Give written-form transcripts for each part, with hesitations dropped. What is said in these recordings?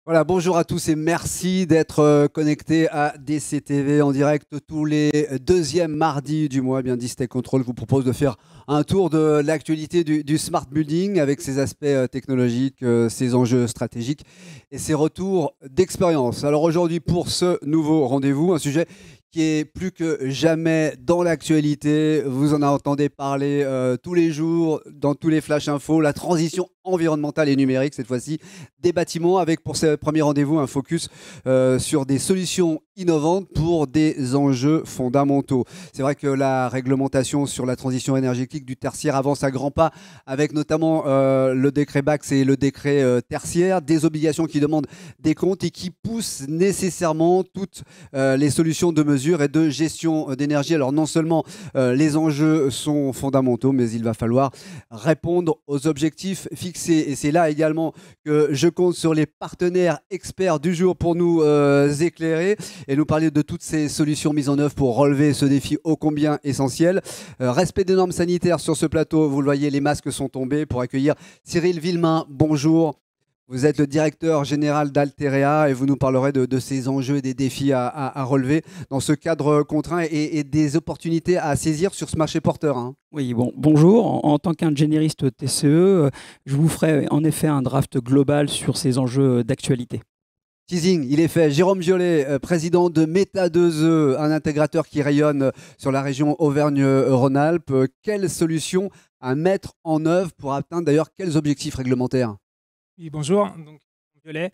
Voilà, bonjour à tous et merci d'être connectés à DCTV en direct tous les deuxièmes mardis du mois. Eh bien, Distech Control vous propose de faire un tour de l'actualité du smart building avec ses aspects technologiques, ses enjeux stratégiques et ses retours d'expérience. Alors aujourd'hui, pour ce nouveau rendez-vous, un sujet qui est plus que jamais dans l'actualité. Vous en entendez parler tous les jours, dans tous les flash infos, la transition environnementale et numérique cette fois-ci, des bâtiments avec pour ce premier rendez-vous un focus sur des solutions innovantes pour des enjeux fondamentaux. C'est vrai que la réglementation sur la transition énergétique du tertiaire avance à grands pas avec notamment le décret BACS et le décret tertiaire, des obligations qui demandent des comptes et qui poussent nécessairement toutes les solutions de mesure et de gestion d'énergie. Alors non seulement les enjeux sont fondamentaux, mais il va falloir répondre aux objectifs fixés. Et c'est là également que je compte sur les partenaires experts du jour pour nous éclairer et nous parler de toutes ces solutions mises en œuvre pour relever ce défi ô combien essentiel. Respect des normes sanitaires sur ce plateau, vous le voyez, les masques sont tombés pour accueillir Cyril Villemain. Bonjour. Vous êtes le directeur général d'Alterea et vous nous parlerez de ces enjeux et des défis à relever dans ce cadre contraint et des opportunités à saisir sur ce marché porteur. Hein. Oui, bonjour. En tant qu'ingénieriste TCE, je vous ferai en effet un draft global sur ces enjeux d'actualité. Teasing, il est fait. Jérôme Violet, président de Meta 2E, un intégrateur qui rayonne sur la région Auvergne-Rhône-Alpes. Quelles solutions à mettre en œuvre pour atteindre d'ailleurs quels objectifs réglementaires? Oui, bonjour. Donc, Violet.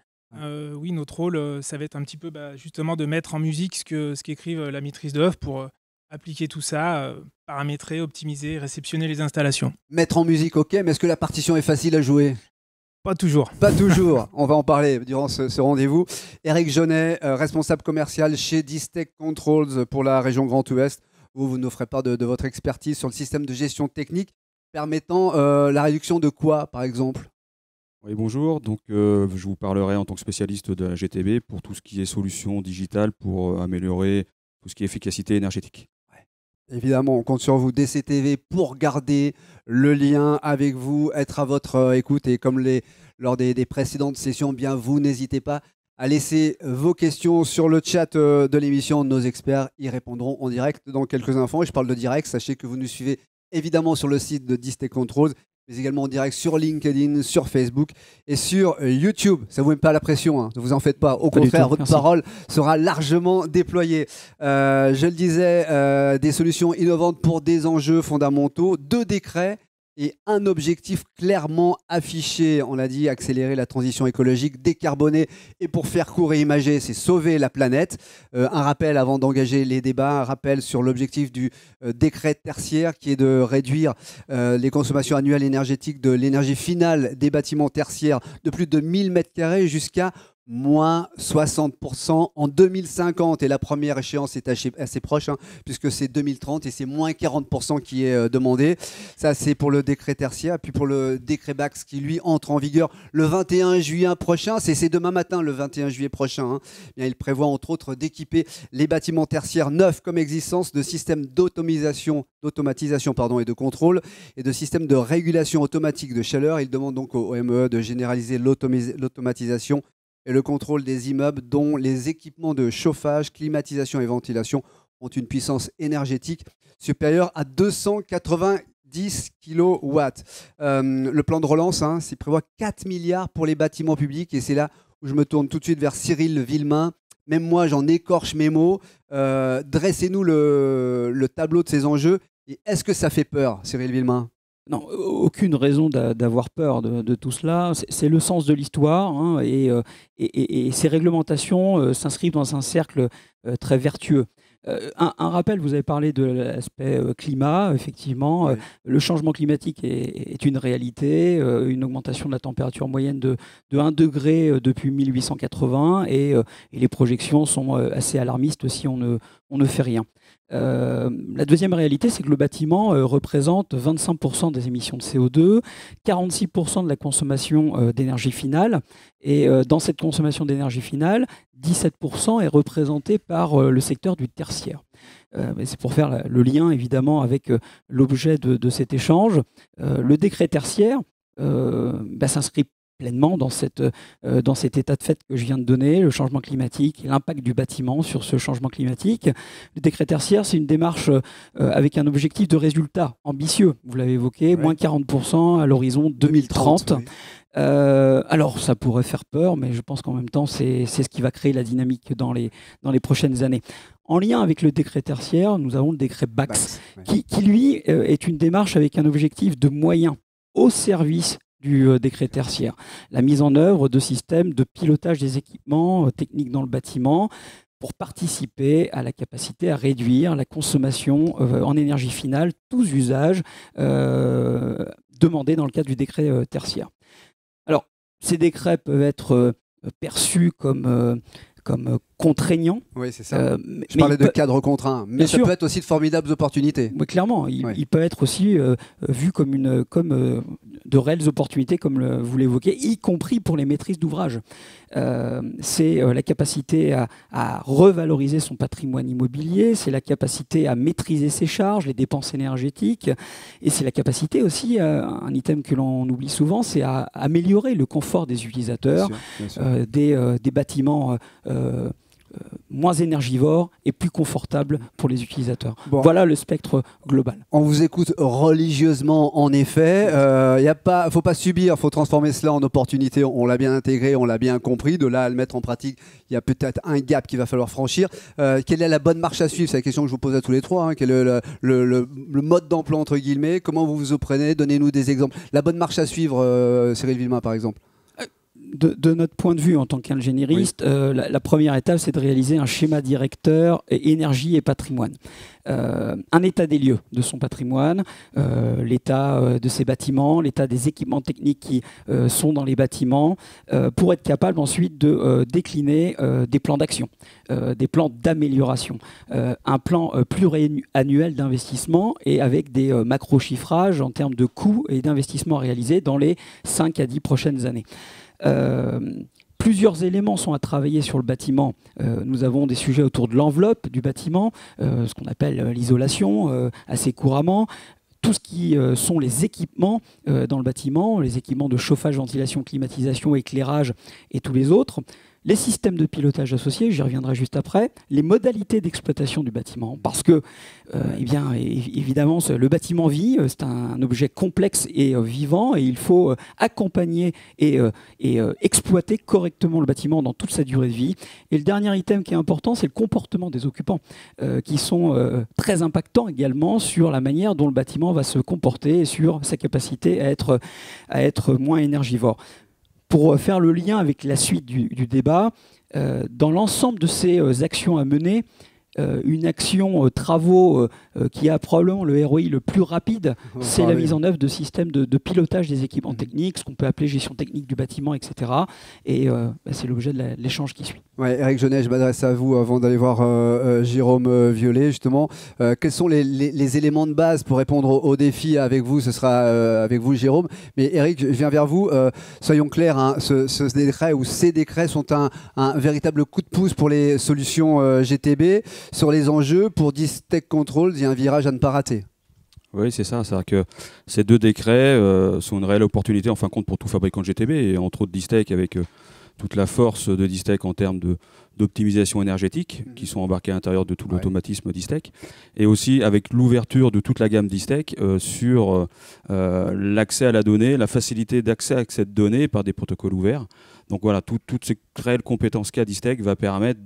Oui, notre rôle, ça va être un petit peu justement de mettre en musique ce qu'écrivent la maîtrise d'œuvre pour appliquer tout ça, paramétrer, optimiser, réceptionner les installations. Mettre en musique, ok, mais est-ce que la partition est facile à jouer? Pas toujours. Pas toujours. On va en parler durant ce rendez-vous. Eric Jeunet, responsable commercial chez Distech Controls pour la région Grand Ouest. Vous nous ferez part de votre expertise sur le système de gestion technique permettant la réduction de quoi, par exemple? Oui, bonjour. Donc, je vous parlerai en tant que spécialiste de la GTB pour tout ce qui est solutions digitales pour améliorer tout ce qui est efficacité énergétique. Ouais. Évidemment, on compte sur vous, DCTV, pour garder le lien avec vous, être à votre écoute. Et comme lors des précédentes sessions, bien vous n'hésitez pas à laisser vos questions sur le chat de l'émission. Nos experts y répondront en direct dans quelques instants. Et je parle de direct, sachez que vous nous suivez évidemment sur le site de Distech Controls, mais également en direct sur LinkedIn, sur Facebook et sur YouTube. Ça ne vous met pas la pression, hein, ne vous en faites pas. Au contraire, votre parole sera largement déployée. Je le disais, des solutions innovantes pour des enjeux fondamentaux, 2 décrets et un objectif clairement affiché. On l'a dit, accélérer la transition écologique, décarboner et pour faire court et imagé, c'est sauver la planète. Un rappel avant d'engager les débats, un rappel sur l'objectif du décret tertiaire qui est de réduire les consommations annuelles énergétiques de l'énergie finale des bâtiments tertiaires de plus de 1000 m² jusqu'à moins 60% en 2050. Et la première échéance est assez proche, hein, puisque c'est 2030 et c'est moins 40% qui est demandé. Ça, c'est pour le décret tertiaire. Puis pour le décret BACS qui, lui, entre en vigueur le 21 juillet prochain. C'est demain matin, le 21 juillet prochain. Hein. Bien, il prévoit, entre autres, d'équiper les bâtiments tertiaires neufs comme existence de systèmes d'automatisation et de contrôle et de systèmes de régulation automatique de chaleur. Il demande donc au MEE de généraliser l'automatisation et le contrôle des immeubles dont les équipements de chauffage, climatisation et ventilation ont une puissance énergétique supérieure à 290 kW. Le plan de relance, hein, prévoit 4 milliards pour les bâtiments publics et c'est là où je me tourne tout de suite vers Cyril Villemain. Même moi, j'en écorche mes mots. Dressez-nous le tableau de ces enjeux. Et est-ce que ça fait peur, Cyril Villemain ? Non, aucune raison d'avoir peur de tout cela. C'est le sens de l'histoire, hein, et ces réglementations s'inscrivent dans un cercle très vertueux. Un rappel, vous avez parlé de l'aspect climat, effectivement. Oui. Le changement climatique est une réalité, une augmentation de la température moyenne de 1 degré depuis 1880, et les projections sont assez alarmistes si on ne fait rien. La deuxième réalité, c'est que le bâtiment représente 25% des émissions de CO2, 46% de la consommation d'énergie finale. Et dans cette consommation d'énergie finale, 17% est représenté par le secteur du tertiaire. C'est pour faire le lien, évidemment, avec l'objet de cet échange. Le décret tertiaire s'inscrit pleinement dans cet état de fait que je viens de donner, le changement climatique et l'impact du bâtiment sur ce changement climatique. Le décret tertiaire, c'est une démarche avec un objectif de résultat ambitieux. Vous l'avez évoqué, moins 40% à l'horizon 2030. Oui. Alors, ça pourrait faire peur, mais je pense qu'en même temps, c'est ce qui va créer la dynamique dans les prochaines années. En lien avec le décret tertiaire, nous avons le décret BAX, qui lui, est une démarche avec un objectif de moyens au service du décret tertiaire. La mise en œuvre de systèmes de pilotage des équipements techniques dans le bâtiment pour participer à la capacité à réduire la consommation en énergie finale, tous usages demandés dans le cadre du décret tertiaire. Alors, ces décrets peuvent être perçus comme contraignants. Oui, c'est ça. Je parlais de cadre contraint, mais ça peut être aussi de formidables opportunités. Oui, clairement, il peut être aussi vu comme de réelles opportunités, comme vous l'évoquez, y compris pour les maîtrises d'ouvrage. C'est la capacité à revaloriser son patrimoine immobilier, c'est la capacité à maîtriser ses charges, les dépenses énergétiques, et c'est la capacité aussi, un item que l'on oublie souvent, c'est à améliorer le confort des utilisateurs, bien sûr. Des bâtiments moins énergivores et plus confortables pour les utilisateurs. Bon. Voilà le spectre global. On vous écoute religieusement, en effet. Faut pas subir, il faut transformer cela en opportunité. On l'a bien intégré, on l'a bien compris. De là à le mettre en pratique, il y a peut-être un gap qu'il va falloir franchir. Quelle est la bonne marche à suivre? C'est la question que je vous pose à tous les trois. Hein. Quel est le mode d'emploi, entre guillemets? Comment vous vous prenez? Donnez-nous des exemples. La bonne marche à suivre, Cyril Villemain, par exemple. De notre point de vue en tant qu'ingénieriste, la première étape, c'est de réaliser un schéma directeur énergie et patrimoine. Un état des lieux de son patrimoine, l'état de ses bâtiments, l'état des équipements techniques qui sont dans les bâtiments, pour être capable ensuite de décliner des plans d'action, des plans d'amélioration, un plan pluriannuel d'investissement et avec des macro-chiffrages en termes de coûts et d'investissements réalisés dans les 5 à 10 prochaines années. Plusieurs éléments sont à travailler sur le bâtiment. Nous avons des sujets autour de l'enveloppe du bâtiment, ce qu'on appelle l'isolation assez couramment. Tout ce qui sont les équipements dans le bâtiment, les équipements de chauffage, ventilation, climatisation, éclairage et tous les autres. Les systèmes de pilotage associés, j'y reviendrai juste après, les modalités d'exploitation du bâtiment, parce que, évidemment, le bâtiment vit, c'est un objet complexe et vivant, et il faut accompagner et exploiter correctement le bâtiment dans toute sa durée de vie. Et le dernier item qui est important, c'est le comportement des occupants, qui sont très impactants également sur la manière dont le bâtiment va se comporter et sur sa capacité à être moins énergivore. Pour faire le lien avec la suite du débat, dans l'ensemble de ces actions à mener, une action travaux qui a probablement le ROI le plus rapide, c'est la mise en œuvre de systèmes de pilotage des équipements techniques, ce qu'on peut appeler gestion technique du bâtiment, etc. Et c'est l'objet de l'échange qui suit. Ouais, Eric Jeunet, je m'adresse à vous avant d'aller voir Jérôme Violet, justement. Quels sont les éléments de base pour répondre aux défis avec vous? Ce sera avec vous, Jérôme. Mais Eric, je viens vers vous. Soyons clairs, hein, ce décret ou ces décrets sont un véritable coup de pouce pour les solutions GTB. Sur les enjeux, pour Distech Controls, il y a un virage à ne pas rater. Oui, c'est ça. C'est-à-dire que ces deux décrets sont une réelle opportunité en fin de compte pour tout fabricant de GTB, et entre autres Distech avec toute la force de Distech en termes d'optimisation énergétique qui sont embarqués à l'intérieur de tout l'automatisme Distech, et aussi avec l'ouverture de toute la gamme Distech sur l'accès à la donnée, la facilité d'accès à cette donnée par des protocoles ouverts. Donc voilà, toutes ces réelles compétences qu'a Distech va permettre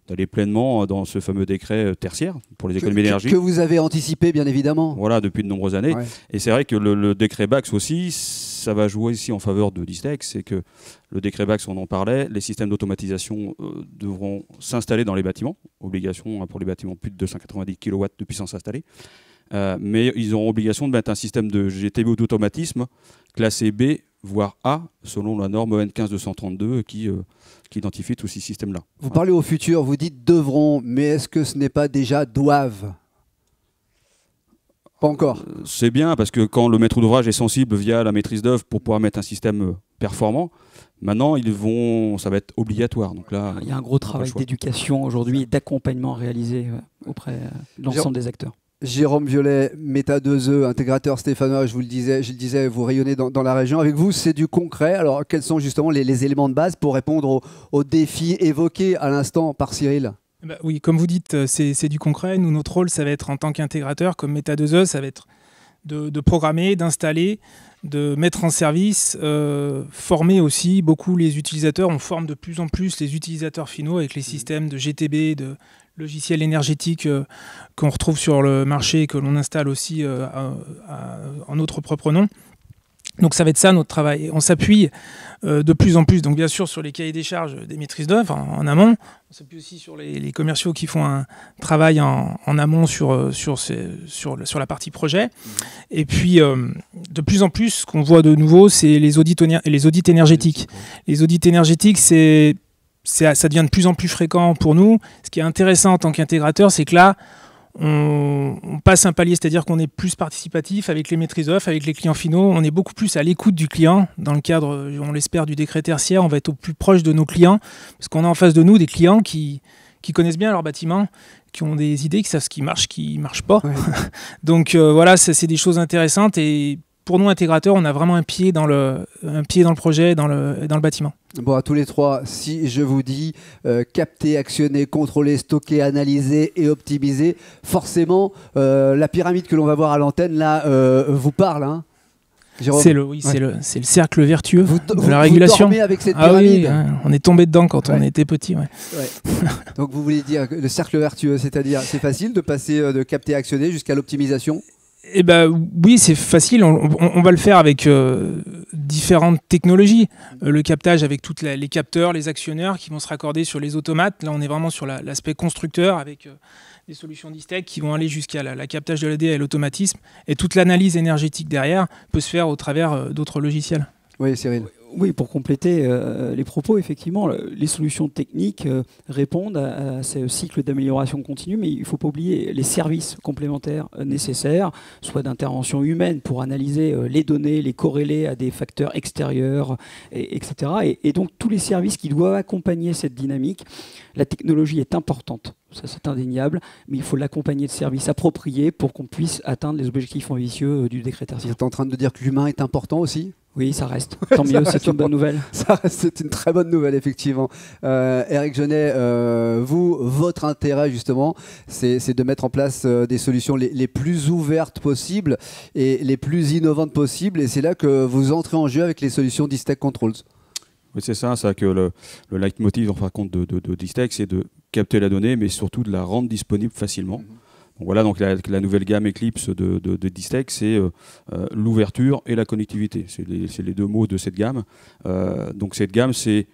d'aller pleinement dans ce fameux décret tertiaire pour les économies d'énergie. Que vous avez anticipé, bien évidemment. Voilà, depuis de nombreuses années. Ouais. Et c'est vrai que le décret BAX aussi, ça va jouer ici en faveur de Distech. C'est que le décret BAX, on en parlait, les systèmes d'automatisation devront s'installer dans les bâtiments. Obligation pour les bâtiments plus de 290 kW de puissance installée. Mais ils auront obligation de mettre un système de GTB d'automatisme classé B, voire A, selon la norme EN 15232 qui identifie tous ces systèmes-là. Vous parlez au futur, vous dites devront, mais est-ce que ce n'est pas déjà doivent? Pas encore. C'est bien, parce que quand le maître d'ouvrage est sensible via la maîtrise d'œuvre pour pouvoir mettre un système performant, maintenant ça va être obligatoire. Donc là, il y a un gros travail d'éducation aujourd'hui et d'accompagnement réalisé auprès de l'ensemble des acteurs. Jérôme Violet, Meta 2E, intégrateur stéphanois, je le disais, vous rayonnez dans la région. Avec vous, c'est du concret. Alors, quels sont justement les éléments de base pour répondre aux défis évoqués à l'instant par Cyril? Bah oui, comme vous dites, c'est du concret. Nous, notre rôle, ça va être en tant qu'intégrateur, comme Meta 2E, ça va être de programmer, d'installer, de mettre en service, former aussi beaucoup les utilisateurs. On forme de plus en plus les utilisateurs finaux avec les systèmes de GTB, de logiciels énergétiques qu'on retrouve sur le marché et que l'on installe aussi en notre propre nom. Donc ça va être ça notre travail. On s'appuie de plus en plus, donc bien sûr sur les cahiers des charges des maîtrises d'œuvre en amont. On s'appuie aussi sur les commerciaux qui font un travail en amont sur la partie projet. Et puis de plus en plus, ce qu'on voit de nouveau, c'est les audits énergétiques. Les audits énergétiques, ça devient de plus en plus fréquent pour nous. Ce qui est intéressant en tant qu'intégrateur, c'est que là, on passe un palier, c'est-à-dire qu'on est plus participatif avec les maîtrises d'œuvre, avec les clients finaux. On est beaucoup plus à l'écoute du client. Dans le cadre, on l'espère, du décret tertiaire, on va être au plus proche de nos clients, parce qu'on a en face de nous des clients qui connaissent bien leur bâtiment, qui ont des idées, qui savent ce qui marche pas. Ouais. Donc voilà, c'est des choses intéressantes. Et pour nous, intégrateurs, on a vraiment un pied dans le projet, dans le bâtiment. Bon, à tous les trois, si je vous dis capter, actionner, contrôler, stocker, analyser et optimiser, forcément, la pyramide que l'on va voir à l'antenne, là, vous parle, hein, Jérôme? C'est le cercle vertueux de la régulation. Vous dormez avec cette pyramide? Oui, hein, on est tombé dedans quand on était petit. Ouais. Donc vous voulez dire le cercle vertueux, c'est-à-dire c'est facile de passer de capter, actionner jusqu'à l'optimisation? Eh ben, oui, c'est facile. On va le faire avec différentes technologies. Le captage avec tous les capteurs, les actionneurs qui vont se raccorder sur les automates. Là, on est vraiment sur l'aspect constructeur avec des solutions d'ISTEC qui vont aller jusqu'à la captage de l'AD et l'automatisme. Et toute l'analyse énergétique derrière peut se faire au travers d'autres logiciels. Oui, Cyril. Oui, pour compléter les propos, effectivement, les solutions techniques répondent à ce cycle d'amélioration continue, mais il ne faut pas oublier les services complémentaires nécessaires, soit d'intervention humaine pour analyser les données, les corréler à des facteurs extérieurs, etc. Et donc tous les services qui doivent accompagner cette dynamique, la technologie est importante. Ça, c'est indéniable, mais il faut l'accompagner de services appropriés pour qu'on puisse atteindre les objectifs ambitieux du décret tertiaire. Vous êtes en train de dire que l'humain est important aussi? Oui, ça reste. Tant mieux, c'est une bonne nouvelle. Ça reste, c'est une très bonne nouvelle, effectivement. Éric Genet, votre intérêt, justement, c'est de mettre en place des solutions les plus ouvertes possibles et les plus innovantes possibles. Et c'est là que vous entrez en jeu avec les solutions d'ISTEC Controls. Oui, c'est ça que le leitmotiv, en fin de compte, de d'ISTEC, c'est de capter la donnée, mais surtout de la rendre disponible facilement. Donc voilà, donc la nouvelle gamme Eclipse de d'ISTEC, c'est l'ouverture et la connectivité. C'est les deux mots de cette gamme. Donc cette gamme, c'est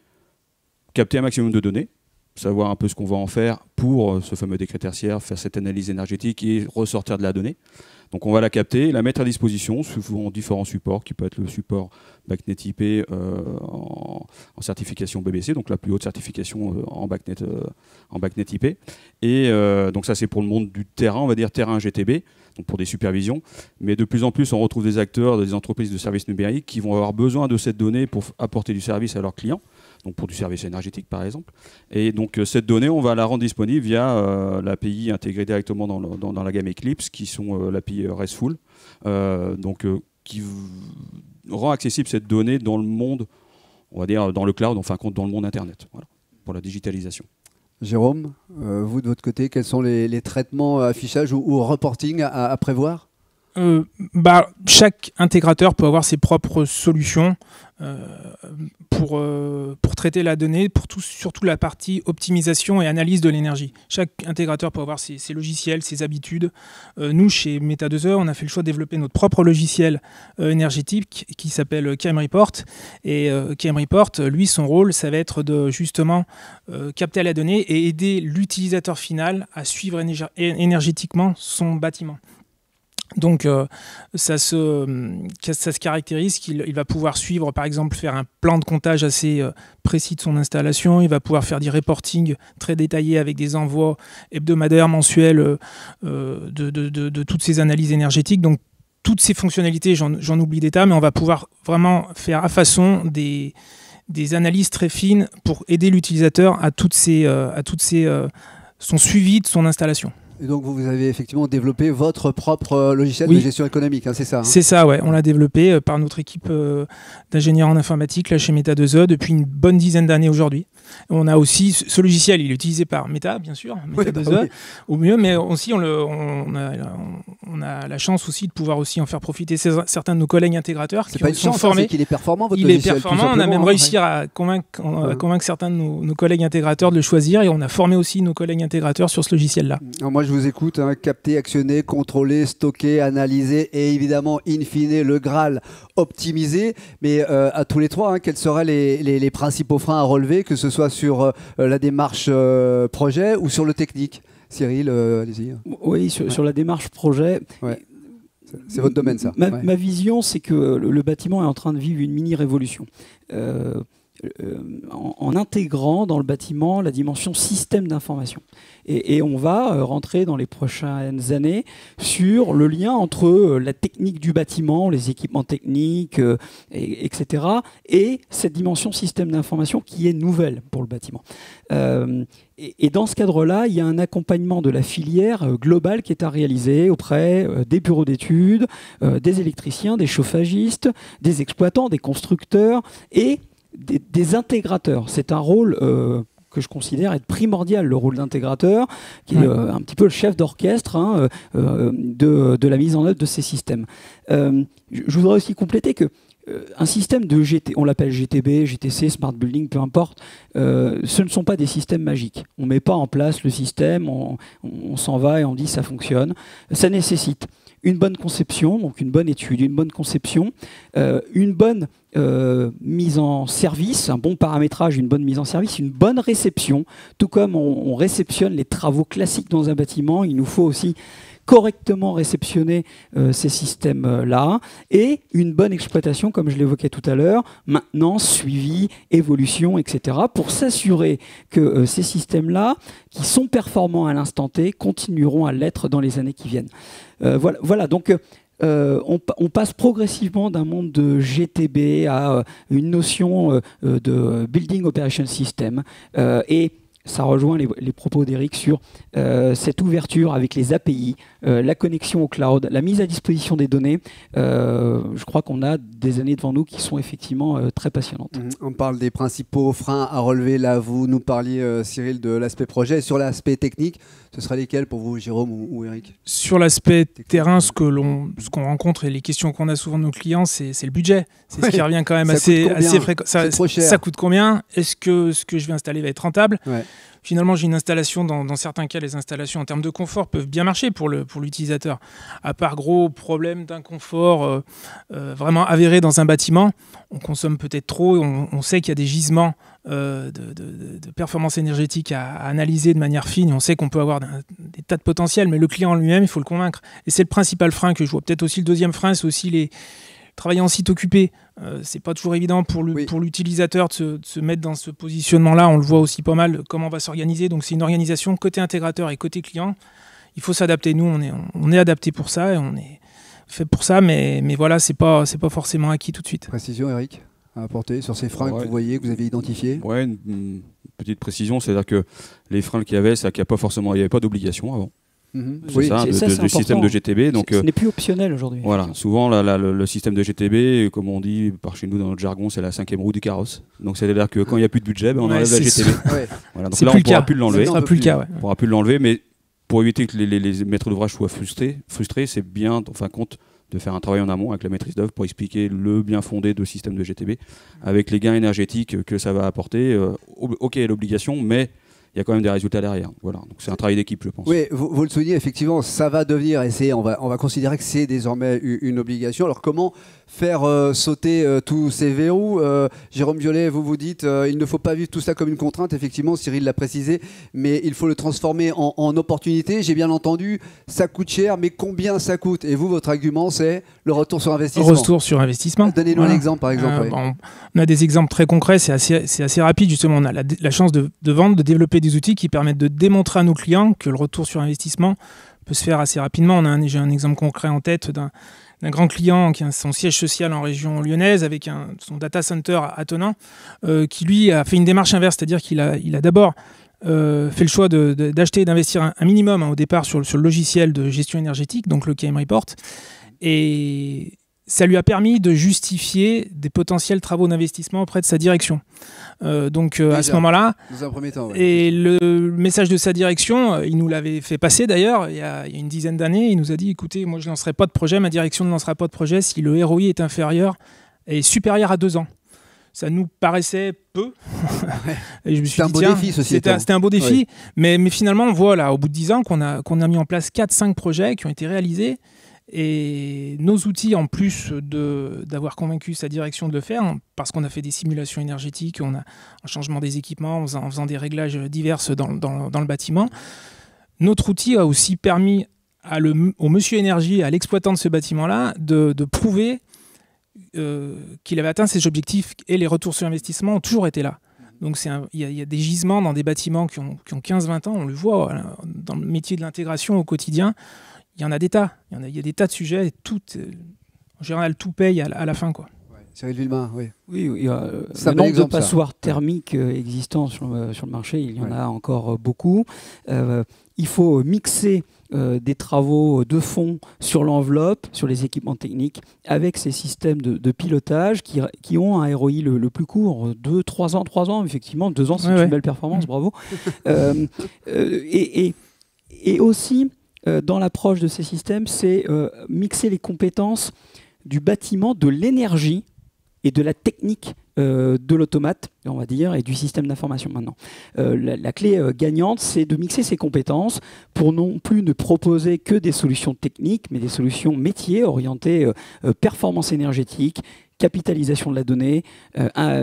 capter un maximum de données, savoir un peu ce qu'on va en faire pour ce fameux décret tertiaire, faire cette analyse énergétique et ressortir de la donnée. Donc on va la capter, la mettre à disposition sous différents supports, qui peut être le support BACnet IP en certification BBC, donc la plus haute certification en BACnet IP. Et donc ça c'est pour le monde du terrain, on va dire terrain GTB, donc pour des supervisions. Mais de plus en plus on retrouve des acteurs, des entreprises de services numériques qui vont avoir besoin de cette donnée pour apporter du service à leurs clients. Donc pour du service énergétique par exemple. Et donc cette donnée, on va la rendre disponible via l'API intégrée directement dans la gamme Eclipse, qui sont l'API RESTful, qui rend accessible cette donnée dans le monde, on va dire dans le cloud, enfin dans le monde Internet, voilà, pour la digitalisation. Jérôme, vous de votre côté, quels sont les traitements, affichage ou reporting à prévoir? Chaque intégrateur peut avoir ses propres solutions pour traiter la donnée, surtout la partie optimisation et analyse de l'énergie. Chaque intégrateur peut avoir ses logiciels, ses habitudes. Nous, chez Meta 2E, on a fait le choix de développer notre propre logiciel énergétique qui s'appelle KM-Report. Et KM-Report, lui, son rôle, ça va être de justement capter la donnée et aider l'utilisateur final à suivre énergétiquement son bâtiment. Donc ça se caractérise qu'il va pouvoir suivre, par exemple, faire un plan de comptage assez précis de son installation. Il va pouvoir faire du reporting très détaillé avec des envois hebdomadaires, mensuels de toutes ces analyses énergétiques. Donc toutes ces fonctionnalités, j'en oublie des tas, mais on va pouvoir vraiment faire à façon des analyses très fines pour aider l'utilisateur à son suivi de son installation. Et donc vous avez effectivement développé votre propre logiciel de gestion économique, hein, c'est ça, hein? C'est ça, ouais. On l'a développé par notre équipe d'ingénieurs en informatique là, chez Meta 2E depuis une bonne dizaine d'années aujourd'hui. On a aussi ce logiciel, il est utilisé par Meta, bien sûr, Meta 2E, au mieux, mais aussi on a la chance aussi de pouvoir aussi en faire profiter certains de nos collègues intégrateurs qui sont formés. C'est qu'il est performant, votre logiciel. Il est performant, on a même réussi à convaincre certains de nos collègues intégrateurs de le choisir, et on a formé aussi nos collègues intégrateurs sur ce logiciel-là. Alors moi je vous écoute, hein, capter, actionner, contrôler, stocker, analyser et évidemment, in fine, le Graal, optimiser. Mais à tous les trois, hein, quels seraient les principaux freins à relever, que ce soit sur la démarche projet ou sur le technique? Cyril, allez-y. Oui, sur la démarche projet. Ouais. C'est votre domaine, ça. Ma vision, c'est que le bâtiment est en train de vivre une mini-révolution. En intégrant dans le bâtiment la dimension système d'information. Et on va rentrer dans les prochaines années sur le lien entre la technique du bâtiment, les équipements techniques, etc., et cette dimension système d'information qui est nouvelle pour le bâtiment. Et dans ce cadre-là, il y a un accompagnement de la filière globale qui est à réaliser auprès des bureaux d'études, des électriciens, des chauffagistes, des exploitants, des constructeurs et des intégrateurs. C'est un rôle que je considère être primordial, le rôle d'intégrateur, qui est un petit peu le chef d'orchestre de la mise en œuvre de ces systèmes. Je voudrais aussi compléter que un système de on l'appelle GTB, GTC, Smart Building, peu importe, ce ne sont pas des systèmes magiques. On ne met pas en place le système, on s'en va et on dit ça fonctionne. Ça nécessite une bonne conception, donc une bonne étude, une bonne conception, une bonne mise en service, un bon paramétrage, une bonne mise en service, une bonne réception. Tout comme on réceptionne les travaux classiques dans un bâtiment, il nous faut aussi correctement réceptionner ces systèmes-là, et une bonne exploitation, comme je l'évoquais tout à l'heure, maintenance, suivi, évolution, etc., pour s'assurer que ces systèmes-là, qui sont performants à l'instant T, continueront à l'être dans les années qui viennent. Voilà, donc on passe progressivement d'un monde de GTB à une notion de Building Operation System, et ça rejoint les propos d'Eric sur cette ouverture avec les API, la connexion au cloud, la mise à disposition des données. Je crois qu'on a des années devant nous qui sont effectivement très passionnantes. On parle des principaux freins à relever. Là, vous nous parliez, Cyril, de l'aspect projet. Et sur l'aspect technique, ce seraient lesquels pour vous, Jérôme ou Eric? Sur l'aspect terrain, ce qu'on rencontre et les questions qu'on a souvent de nos clients, c'est le budget. C'est ce qui revient quand même assez fréquent. Ça coûte combien? Est-ce que ce que je vais installer va être rentable? Finalement, j'ai une installation, dans certains cas, les installations en termes de confort peuvent bien marcher pour l'utilisateur. À part gros problème d'inconfort vraiment avéré dans un bâtiment, on consomme peut-être trop, on sait qu'il y a des gisements de performance énergétique à analyser de manière fine, et on sait qu'on peut avoir des tas de potentiel, mais le client lui-même, il faut le convaincre. Et c'est le principal frein que je vois. Peut-être aussi le deuxième frein, c'est aussi travailler en site occupé. C'est pas toujours évident pour l'utilisateur de se mettre dans ce positionnement-là. On le voit aussi pas mal, comment on va s'organiser. Donc c'est une organisation côté intégrateur et côté client. Il faut s'adapter. Nous, on est adapté pour ça et on est fait pour ça, mais voilà, c'est pas forcément acquis tout de suite. Précision, Eric, à apporter sur ces freins que vous voyez, que vous avez identifiés? Ouais, une petite précision, c'est-à-dire que les freins qu'il y avait, c'est qu'il n'y avait pas d'obligation avant. Oui, c'est ça, le système de GTB. Donc, ce n'est plus optionnel aujourd'hui. Voilà, souvent le système de GTB, comme on dit par chez nous dans notre jargon, c'est la 5e roue du carrosse. Donc c'est-à-dire que quand il n'y a plus de budget, on enlève la GTB. Voilà, donc là, on ne pourra plus l'enlever. Ce sera plus le cas. On ne pourra plus l'enlever, mais pour éviter que les maîtres d'ouvrage soient frustrés, c'est bien, en fin de compte, de faire un travail en amont avec la maîtrise d'œuvre pour expliquer le bien fondé de système de GTB, avec les gains énergétiques que ça va apporter. Ok, l'obligation, mais il y a quand même des résultats derrière. Voilà. Donc c'est un travail d'équipe, je pense. Oui, vous le soulignez, effectivement, ça va devenir, et on va considérer que c'est désormais une obligation. Alors comment faire sauter tous ces verrous? Jérôme Violet, vous dites il ne faut pas vivre tout ça comme une contrainte. Effectivement, Cyril l'a précisé, mais il faut le transformer en opportunité. J'ai bien entendu, ça coûte cher, mais combien ça coûte? Et vous, votre argument, c'est le retour sur investissement. Retour sur investissement. Donnez-nous un exemple, par exemple. On a des exemples très concrets, c'est assez rapide. Justement, on a la chance de vendre, de développer des outils qui permettent de démontrer à nos clients que le retour sur investissement peut se faire assez rapidement. J'ai un exemple concret en tête d'un grand client qui a son siège social en région lyonnaise avec son data center à Thonan, qui lui a fait une démarche inverse, c'est-à-dire qu'il a d'abord fait le choix d'acheter et d'investir un minimum au départ sur le logiciel de gestion énergétique, donc le KM Report. Et ça lui a permis de justifier des potentiels travaux d'investissement auprès de sa direction. À ce moment-là, dans un premier temps, ouais. Et le message de sa direction, il nous l'avait fait passer d'ailleurs il y a une dizaine d'années. Il nous a dit, écoutez, moi je ne lancerai pas de projet, ma direction ne lancera pas de projet si le ROI est inférieur et supérieur à 2 ans. Ça nous paraissait peu. Et je me suis dit, beau défi, c'était un beau défi. Oui. Mais finalement, on voit là, au bout de 10 ans qu'on a mis en place 4-5 projets qui ont été réalisés. Et nos outils, en plus d'avoir convaincu sa direction de le faire, parce qu'on a fait des simulations énergétiques, on a un changement des équipements, en faisant des réglages divers dans le bâtiment, notre outil a aussi permis au monsieur énergie, à l'exploitant de ce bâtiment-là, de prouver qu'il avait atteint ses objectifs et les retours sur investissement ont toujours été là. Donc il y a des gisements dans des bâtiments qui ont 15-20 ans, on le voit dans le métier de l'intégration au quotidien. Il y en a des tas. Il y a des tas de sujets. Et en général, tout paye à la fin, quoi. Ouais. Cyril Villemain, oui. Oui, le nombre de passoires thermiques existants sur le marché, il y en a encore beaucoup. Il faut mixer des travaux de fond sur l'enveloppe, sur les équipements techniques, avec ces systèmes de pilotage qui ont un ROI le plus court, 3 ans, effectivement. 2 ans, c'est une belle performance, bravo. Et aussi... dans l'approche de ces systèmes, c'est mixer les compétences du bâtiment, de l'énergie et de la technique de l'automate, on va dire, et du système d'information maintenant. La clé gagnante, c'est de mixer ces compétences pour non plus ne proposer que des solutions techniques, mais des solutions métiers orientées performance énergétique, capitalisation de la donnée,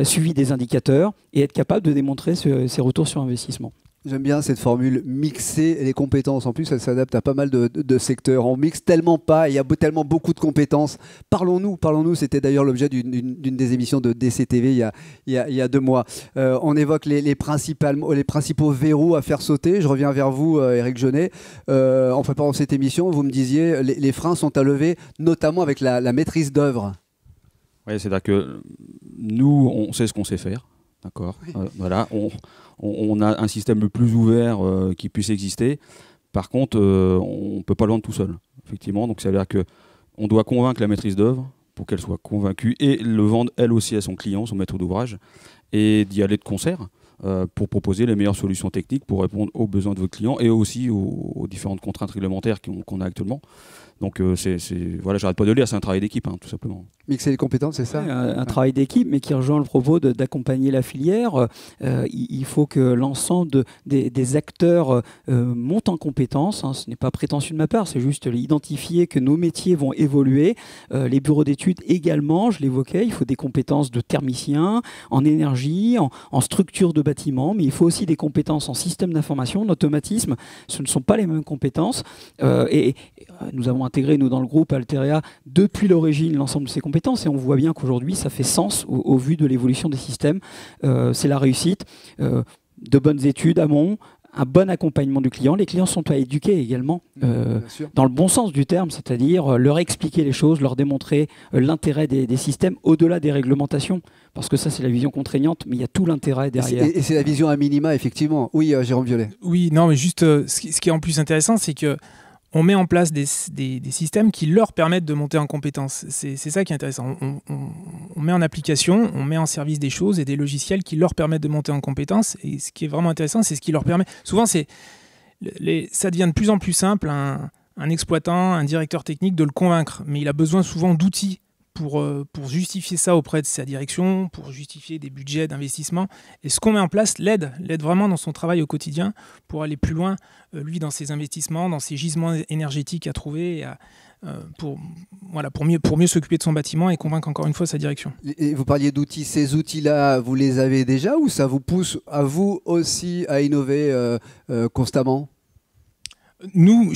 suivi des indicateurs, et être capable de démontrer ces retours sur investissement. J'aime bien cette formule, mixer les compétences. En plus, elle s'adapte à pas mal de secteurs. On mixe tellement pas, il y a tellement beaucoup de compétences. Parlons-nous. C'était d'ailleurs l'objet d'une des émissions de DCTV il y a 2 mois. On évoque les principaux verrous à faire sauter. Je reviens vers vous, Éric Jeunet. En préparant cette émission, vous me disiez les freins sont à lever, notamment avec la maîtrise d'œuvre. Oui, c'est-à-dire que nous, on sait ce qu'on sait faire. D'accord. Oui. Voilà, on a un système le plus ouvert qui puisse exister. Par contre, on ne peut pas le vendre tout seul, effectivement. Donc, ça veut dire qu'on doit convaincre la maîtrise d'œuvre pour qu'elle soit convaincue et le vendre elle aussi à son client, son maître d'ouvrage, et d'y aller de concert pour proposer les meilleures solutions techniques pour répondre aux besoins de votre client et aussi aux différentes contraintes réglementaires qu'on a actuellement. Donc, voilà, j'arrête pas de le dire, c'est un travail d'équipe, tout simplement. Mixer les compétences, c'est ça ? Un travail d'équipe, mais qui rejoint le propos d'accompagner la filière. Il faut que l'ensemble des acteurs montent en compétences. Ce n'est pas prétentieux de ma part, c'est juste identifier que nos métiers vont évoluer. Les bureaux d'études également, je l'évoquais, il faut des compétences de thermicien, en énergie, en structure de bâtiment, mais il faut aussi des compétences en système d'information, en automatisme. Ce ne sont pas les mêmes compétences. Et nous avons intégré, nous, dans le groupe Alteria, depuis l'origine, l'ensemble de ces compétences, et on voit bien qu'aujourd'hui, ça fait sens au vu de l'évolution des systèmes. C'est la réussite, de bonnes études amont, un bon accompagnement du client. Les clients sont à éduquer également, dans le bon sens du terme, c'est-à-dire leur expliquer les choses, leur démontrer l'intérêt des systèmes au-delà des réglementations, parce que ça, c'est la vision contraignante, mais il y a tout l'intérêt derrière. Et c'est la vision à minima, effectivement. Oui, Jérôme Violet. Oui, non, mais juste, ce qui est en plus intéressant, c'est que on met en place des systèmes qui leur permettent de monter en compétences. C'est ça qui est intéressant. On met en application, on met en service des choses et des logiciels qui leur permettent de monter en compétences. Et ce qui est vraiment intéressant, c'est ce qui leur permet... Souvent, ça devient de plus en plus simple, un exploitant, un directeur technique, de le convaincre. Mais il a besoin souvent d'outils pour justifier ça auprès de sa direction, pour justifier des budgets d'investissement. Et ce qu'on met en place l'aide vraiment dans son travail au quotidien pour aller plus loin, lui, dans ses investissements, dans ses gisements énergétiques à trouver, pour mieux s'occuper de son bâtiment et convaincre encore une fois sa direction. Et vous parliez d'outils, ces outils-là, vous les avez déjà ou ça vous pousse à vous aussi à innover constamment ? Nous,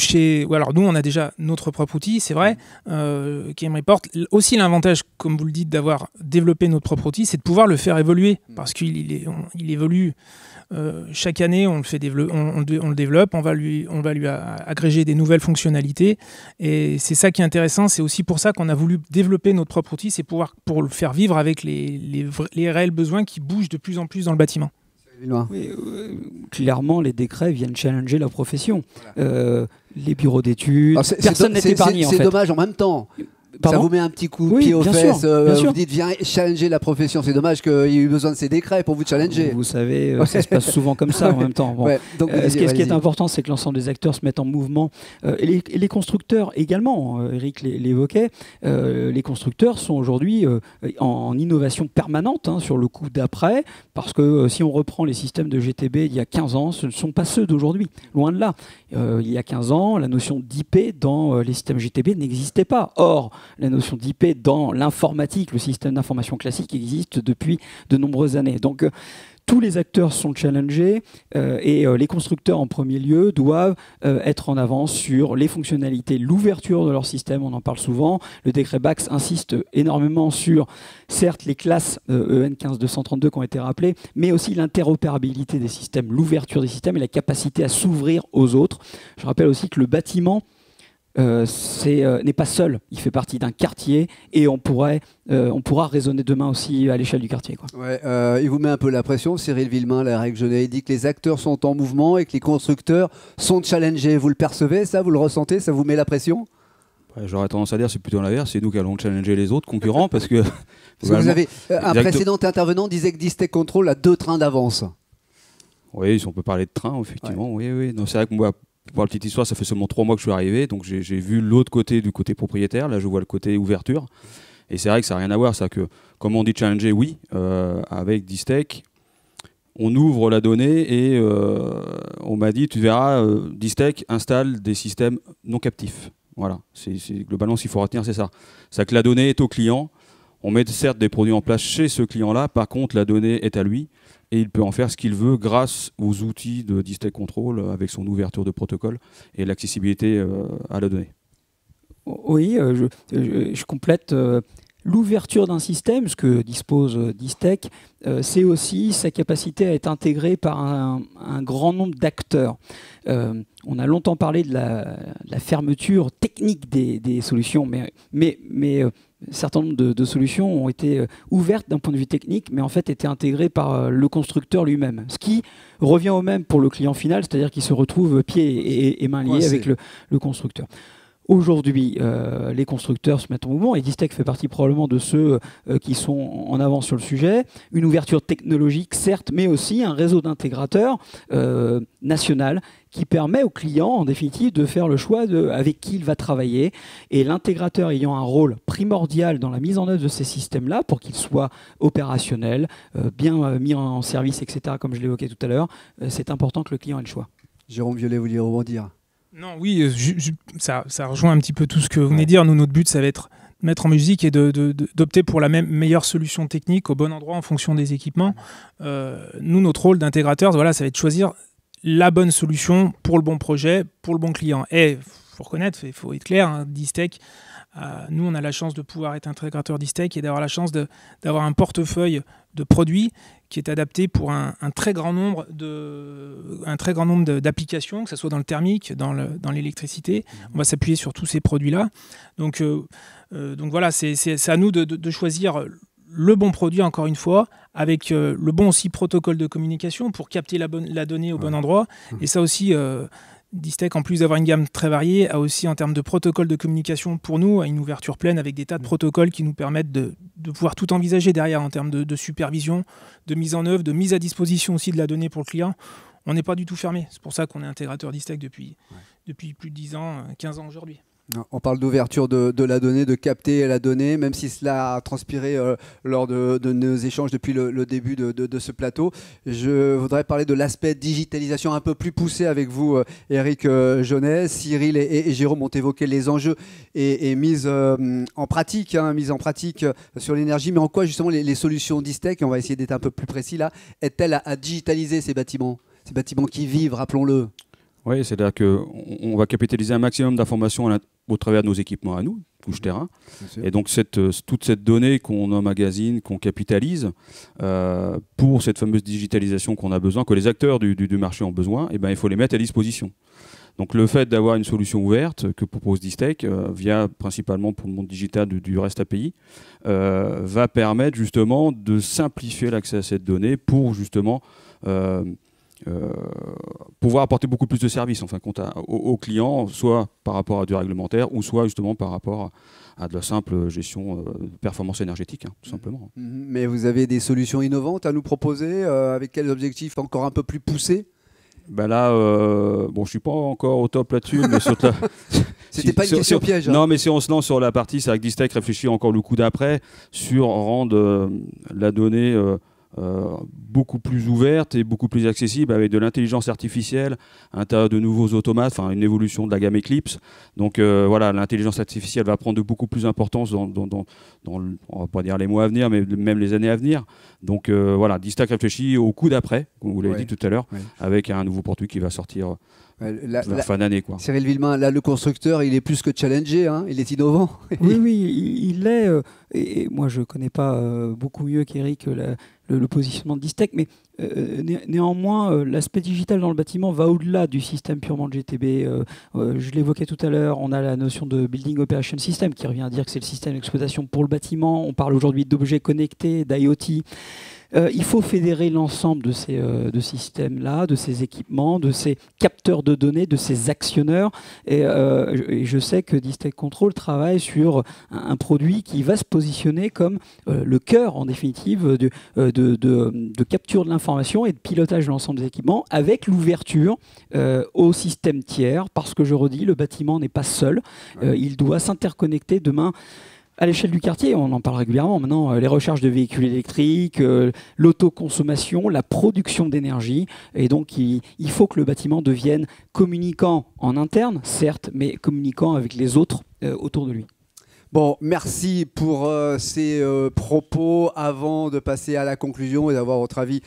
on a déjà notre propre outil, c'est vrai. KM Report, aussi l'avantage, comme vous le dites, d'avoir développé notre propre outil, c'est de pouvoir le faire évoluer, parce qu'il évolue chaque année, on le développe, on va lui agréger des nouvelles fonctionnalités, et c'est ça qui est intéressant. C'est aussi pour ça qu'on a voulu développer notre propre outil, c'est pour le faire vivre avec les réels besoins qui bougent de plus en plus dans le bâtiment. Oui, clairement, les décrets viennent challenger la profession. Voilà. Les bureaux d'études, personne n'est épargné. C'est dommage en même temps. Pardon, ça vous met un petit coup de pied aux fesses. Bien sûr. Vous dites, viens challenger la profession. C'est dommage qu'il y ait eu besoin de ces décrets pour vous challenger. Vous savez, ça se passe souvent comme ça en même temps. Bon. Ouais, donc, ce qui est important, c'est que l'ensemble des acteurs se mettent en mouvement. Et les constructeurs également, Eric l'évoquait, les constructeurs sont aujourd'hui en innovation permanente sur le coup d'après, parce que si on reprend les systèmes de GTB il y a 15 ans, ce ne sont pas ceux d'aujourd'hui, loin de là. Il y a 15 ans, la notion d'IP dans les systèmes GTB n'existait pas. Or, la notion d'IP dans l'informatique, le système d'information classique, existe depuis de nombreuses années. Donc, tous les acteurs sont challengés et les constructeurs en premier lieu doivent être en avance sur les fonctionnalités, l'ouverture de leur système, on en parle souvent. Le décret BACS insiste énormément sur, certes, les classes EN 15232 qui ont été rappelées, mais aussi l'interopérabilité des systèmes, l'ouverture des systèmes et la capacité à s'ouvrir aux autres. Je rappelle aussi que le bâtiment n'est pas seul, il fait partie d'un quartier et on pourra raisonner demain aussi à l'échelle du quartier. Quoi. Ouais, il vous met un peu la pression, Cyril Villemain, la règle Genet, il dit que les acteurs sont en mouvement et que les constructeurs sont challengés. Vous le percevez, ça, vous le ressentez, ça vous met la pression? J'aurais tendance à dire c'est plutôt l'inverse, c'est nous qui allons challenger les autres concurrents parce que vous avez un précédent intervenant disait que Distech Control a 2 trains d'avance. Oui, si on peut parler de train, effectivement, ouais. Oui. C'est vrai que moi, pour la petite histoire, ça fait seulement 3 mois que je suis arrivé, donc j'ai vu l'autre côté du côté propriétaire. Là, je vois le côté ouverture. Et c'est vrai que ça n'a rien à voir. C'est que, comme on dit challenger, oui, avec Distech, on ouvre la donnée et on m'a dit, tu verras, Distech installe des systèmes non captifs. Voilà. Globalement, s'il faut retenir, c'est ça. C'est que la donnée est au client. On met certes des produits en place chez ce client-là. Par contre, la donnée est à lui. Et il peut en faire ce qu'il veut grâce aux outils de Distech Control avec son ouverture de protocole et l'accessibilité à la donnée. Oui, je complète. L'ouverture d'un système, ce que dispose Distech, c'est aussi sa capacité à être intégré par un grand nombre d'acteurs. On a longtemps parlé de la fermeture technique des solutions, mais un certain nombre de solutions ont été ouvertes d'un point de vue technique, mais en fait étaient intégrées par le constructeur lui-même. Ce qui revient au même pour le client final, c'est-à-dire qu'il se retrouve pieds et mains liés avec le constructeur. Aujourd'hui, les constructeurs se mettent en mouvement et Distech fait partie probablement de ceux qui sont en avance sur le sujet. Une ouverture technologique, certes, mais aussi un réseau d'intégrateurs national qui permet au client, en définitive, de faire le choix avec qui il va travailler. Et l'intégrateur ayant un rôle primordial dans la mise en œuvre de ces systèmes-là pour qu'ils soient opérationnels, bien mis en service, etc., comme je l'évoquais tout à l'heure, c'est important que le client ait le choix. Jérôme Violet, vous vouliez rebondir? Non, oui, ça rejoint un petit peu tout ce que vous venez de dire. Nous, notre but, ça va être de mettre en musique et d'opter pour la meilleure solution technique au bon endroit en fonction des équipements. Nous, notre rôle d'intégrateur, voilà, ça va être de choisir la bonne solution pour le bon projet, pour le bon client. Et il faut reconnaître, il faut être clair, Distech, nous, on a la chance de pouvoir être intégrateur Distech et d'avoir la chance d'avoir un portefeuille de produits qui est adapté pour un très grand nombre d'applications, que ce soit dans le thermique, dans l'électricité. On va s'appuyer sur tous ces produits-là. Donc voilà, c'est à nous de choisir le bon produit, encore une fois, avec le bon aussi protocole de communication pour capter la donnée au bon endroit. Et ça aussi, Distech, en plus d'avoir une gamme très variée, a aussi, en termes de protocole de communication, pour nous, une ouverture pleine avec des tas de protocoles qui nous permettent de pouvoir tout envisager derrière en termes de supervision, de mise en œuvre, de mise à disposition aussi de la donnée pour le client. On n'est pas du tout fermé. C'est pour ça qu'on est intégrateur Distech depuis plus de 10 ans, 15 ans aujourd'hui. On parle d'ouverture de la donnée, de capter la donnée, même si cela a transpiré lors de nos échanges depuis le début de ce plateau. Je voudrais parler de l'aspect digitalisation un peu plus poussé avec vous, Eric Genet. Cyril et Jérôme ont évoqué les enjeux et mise en pratique sur l'énergie. Mais en quoi justement les solutions Distech, on va essayer d'être un peu plus précis là, aident-elles à digitaliser ces bâtiments qui vivent, rappelons-le? Oui, c'est-à-dire qu'on va capitaliser un maximum d'informations au travers de nos équipements à nous, couche terrain. Et donc toute cette donnée qu'on emmagasine, qu'on capitalise, pour cette fameuse digitalisation qu'on a besoin, que les acteurs du marché ont besoin, et ben, il faut les mettre à disposition. Donc le fait d'avoir une solution ouverte que propose Distech, via principalement pour le monde digital du REST API, va permettre justement de simplifier l'accès à cette donnée pour justement pouvoir apporter beaucoup plus de services en fin de compte aux clients, soit par rapport à du réglementaire ou soit justement par rapport à de la simple gestion de performance énergétique, tout simplement. Mais vous avez des solutions innovantes à nous proposer, avec quels objectifs encore un peu plus poussés? Ben là, bon, je suis pas encore au top là-dessus, mais sur C'était pas une question piège. Hein. Non, mais si on se lance sur la partie, c'est avec Distech réfléchit encore le coup d'après sur rendre la donnée beaucoup plus ouverte et beaucoup plus accessible avec de l'intelligence artificielle, de nouveaux automates, enfin une évolution de la gamme Eclipse. Donc voilà, l'intelligence artificielle va prendre de beaucoup plus d'importance dans on va pas dire les mois à venir, mais même les années à venir. Donc voilà, Distech réfléchit au coup d'après, comme vous l'avez dit tout à l'heure, avec un nouveau produit qui va sortir vers fin d'année. Cyril Villemain, là, le constructeur, il est plus que challengé, hein, il est innovant. Oui, il l'est. Et moi, je ne connais pas beaucoup mieux qu'Eric le positionnement de Distech, mais néanmoins, l'aspect digital dans le bâtiment va au-delà du système purement de GTB. Je l'évoquais tout à l'heure, on a la notion de Building Operation System qui revient à dire que c'est le système d'exploitation pour le bâtiment. On parle aujourd'hui d'objets connectés, d'IoT. Il faut fédérer l'ensemble de ces systèmes-là, de ces équipements, de ces capteurs de données, de ces actionneurs. Et je sais que Distech Control travaille sur un produit qui va se positionner comme le cœur, en définitive, de capture de l'information et de pilotage de l'ensemble des équipements, avec l'ouverture au système tiers, parce que je redis, le bâtiment n'est pas seul. Il doit s'interconnecter demain à l'échelle du quartier, on en parle régulièrement maintenant, les recharges de véhicules électriques, l'autoconsommation, la production d'énergie. Et donc, il faut que le bâtiment devienne communicant en interne, certes, mais communicant avec les autres autour de lui. Bon, merci pour ces propos avant de passer à la conclusion et d'avoir votre avis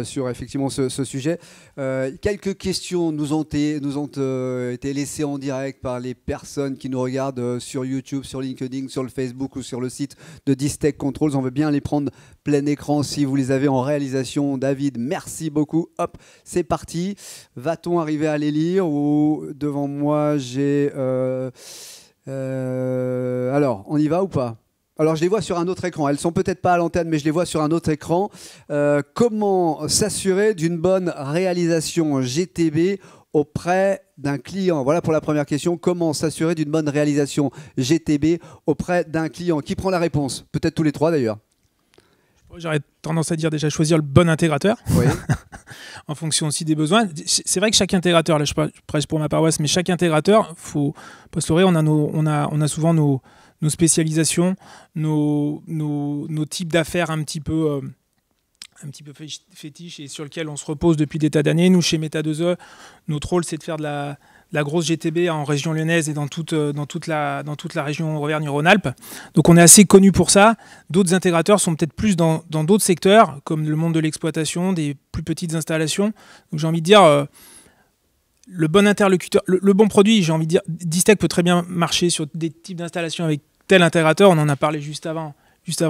sur effectivement ce sujet. Quelques questions nous ont été laissées en direct par les personnes qui nous regardent sur YouTube, sur LinkedIn, sur le Facebook ou sur le site de Distech Controls. On veut bien les prendre plein écran si vous les avez en réalisation. David, merci beaucoup. Hop, c'est parti. Va-t-on arriver à les lire ou devant moi j'ai... alors, on y va ou pas? Alors, je les vois sur un autre écran. Elles sont peut-être pas à l'antenne, mais je les vois sur un autre écran. Comment s'assurer d'une bonne réalisation GTB auprès d'un client? Voilà pour la première question. Comment s'assurer d'une bonne réalisation GTB auprès d'un client? Qui prend la réponse? Peut-être tous les trois d'ailleurs. J'aurais tendance à dire déjà choisir le bon intégrateur. Oui. En fonction aussi des besoins. C'est vrai que chaque intégrateur, là je prêche pour ma paroisse, mais chaque intégrateur, faut pas se leurrer, on a souvent nos spécialisations, nos types d'affaires un petit peu fétiches et sur lesquels on se repose depuis des tas d'années. Nous, chez Meta2E, notre rôle, c'est de faire de la grosse GTB en région lyonnaise et dans toute la région Auvergne-Rhône-Alpes. Donc on est assez connu pour ça. D'autres intégrateurs sont peut-être plus dans d'autres secteurs, comme le monde de l'exploitation, des plus petites installations. Donc j'ai envie de dire, le bon interlocuteur, le bon produit, j'ai envie de dire, Distech peut très bien marcher sur des types d'installations avec tel intégrateur. On en a parlé juste avant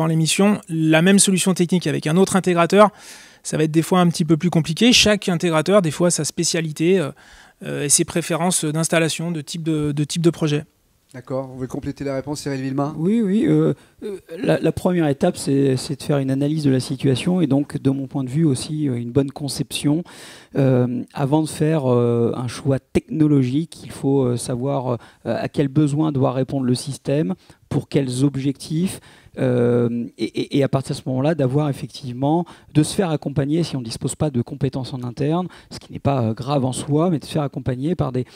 l'émission. La même solution technique avec un autre intégrateur, ça va être des fois un petit peu plus compliqué. Chaque intégrateur, des fois, a sa spécialité et ses préférences d'installation, de type de projet. D'accord. Vous voulez compléter la réponse, Cyril Villemain? Oui. La première étape, c'est de faire une analyse de la situation et donc, de mon point de vue aussi, une bonne conception. Avant de faire un choix technologique, il faut savoir à quels besoins doit répondre le système, pour quels objectifs, et à partir de ce moment-là, d'avoir effectivement, de se faire accompagner si on ne dispose pas de compétences en interne, ce qui n'est pas grave en soi, mais de se faire accompagner par des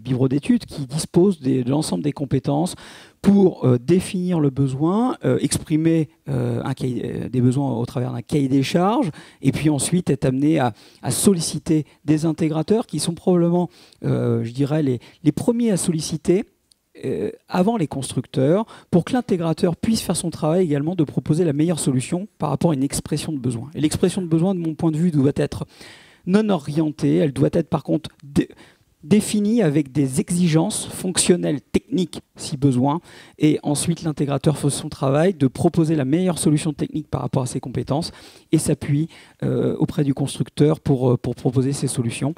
bureaux d'études qui disposent de l'ensemble des compétences pour définir le besoin, exprimer des besoins au travers d'un cahier des charges, et puis ensuite être amené à solliciter des intégrateurs qui sont probablement, je dirais, les premiers à solliciter avant les constructeurs, pour que l'intégrateur puisse faire son travail également de proposer la meilleure solution par rapport à une expression de besoin. Et l'expression de besoin, de mon point de vue, doit être non orientée, elle doit être par contre définie avec des exigences fonctionnelles, techniques, si besoin, et ensuite l'intégrateur fait son travail de proposer la meilleure solution technique par rapport à ses compétences et s'appuie auprès du constructeur pour proposer ses solutions.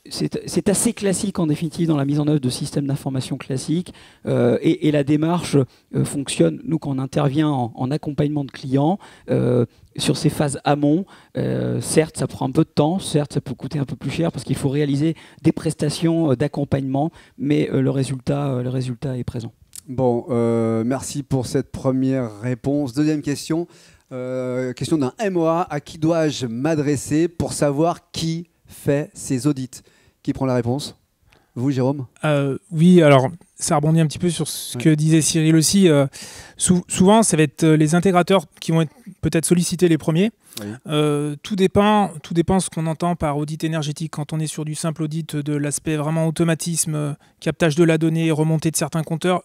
C'est assez classique en définitive dans la mise en œuvre de systèmes d'information classiques et la démarche fonctionne, nous quand on intervient en accompagnement de clients sur ces phases amont, certes ça prend un peu de temps, certes ça peut coûter un peu plus cher parce qu'il faut réaliser des prestations d'accompagnement, mais le résultat est présent. Bon, merci pour cette première réponse. Deuxième question, question d'un MOA, à qui dois-je m'adresser pour savoir qui fait ces audits? Qui prend la réponse? Vous, Jérôme? Oui, alors ça rebondit un petit peu sur ce que disait Cyril aussi. Souvent, ça va être les intégrateurs qui vont être peut-être sollicités les premiers. Oui. Tout dépend ce qu'on entend par audit énergétique. Quand on est sur du simple audit de l'aspect vraiment automatisme, captage de la donnée, remontée de certains compteurs,